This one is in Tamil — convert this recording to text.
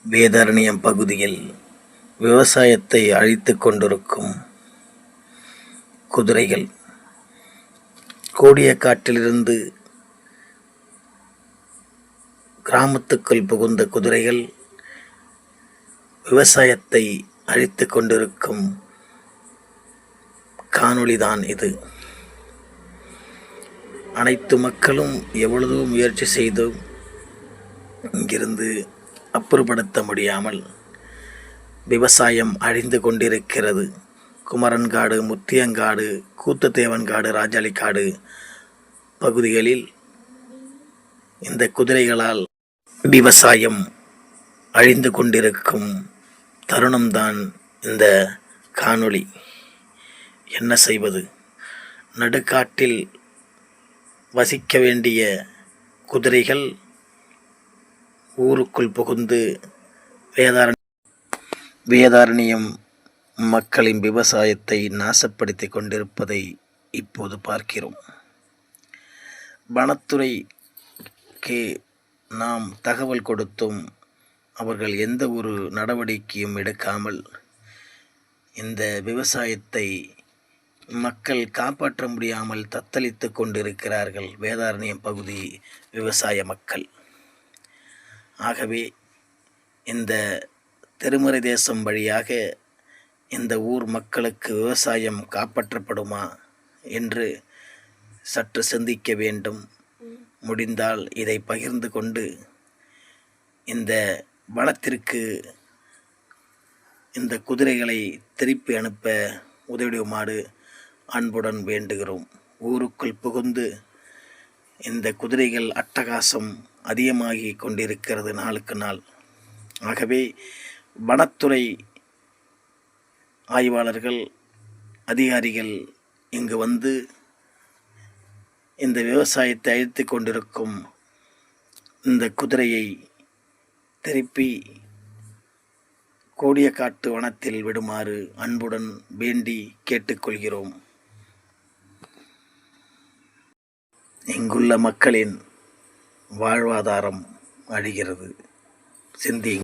வேதாரண்யம் பகுதியில் விவசாயத்தை அழித்துக் கொண்டிருக்கும் குதிரைகள். கோடியக்காட்டிலிருந்து கிராமத்துக்குள் புகுந்த குதிரைகள் விவசாயத்தை அழித்துக் கொண்டிருக்கும் காணொளிதான் இது. அனைத்து மக்களும் எவ்வளவு முயற்சி செய்தும் இங்கிருந்து அப்புறப்படுத்த முடியாமல் விவசாயம் அழிந்து கொண்டிருக்கிறது. குமரன்காடு, முத்தியங்காடு, கூத்தத்தேவன்காடு, ராஜாளிக்காடு பகுதிகளில் இந்த குதிரைகளால் விவசாயம் அழிந்து கொண்டிருக்கும் தருணம்தான் இந்த காணொளி. என்ன செய்வது? நடுக்காட்டில் வசிக்க வேண்டிய குதிரைகள் ஊருக்குள் புகுந்து வேதாரண்யம் மக்களின் விவசாயத்தை நாசப்படுத்தி கொண்டிருப்பதை இப்போது பார்க்கிறோம். வனத்துறைக்கு நாம் தகவல் கொடுத்தும் அவர்கள் எந்த ஒரு நடவடிக்கையும் எடுக்காமல் இந்த விவசாயத்தை மக்கள் காப்பாற்ற முடியாமல் தத்தளித்து கொண்டிருக்கிறார்கள். வேதாரண்யம் பகுதி விவசாய மக்கள். ஆகவே இந்த திருமறை தேசம் வழியாக இந்த ஊர் மக்களுக்கு விவசாயம் காப்பாற்றப்படுமா என்று சற்று சிந்திக்க வேண்டும். முடிந்தால் இதை பகிர்ந்து கொண்டு இந்த வனத்திற்கு இந்த குதிரைகளை திருப்பி அனுப்ப உதவிடுமாறு அன்புடன் வேண்டுகிறோம். ஊருக்குள் புகுந்து இந்த குதிரைகள் அட்டகாசம் அதிகமாகி கொண்டிருக்கிறது நாளுக்கு நாள். ஆகவே வனத்துறை ஆய்வாளர்கள், அதிகாரிகள் இங்கு வந்து இந்த விவசாயத்தை அழித்து கொண்டிருக்கும் இந்த குதிரையை திருப்பி கோடியக்காட்டு வனத்தில் விடுமாறு அன்புடன் வேண்டி கேட்டுக்கொள்கிறோம். இங்குள்ள மக்களின் வாழ்வாதாரம் அழிகிறது. சிந்தி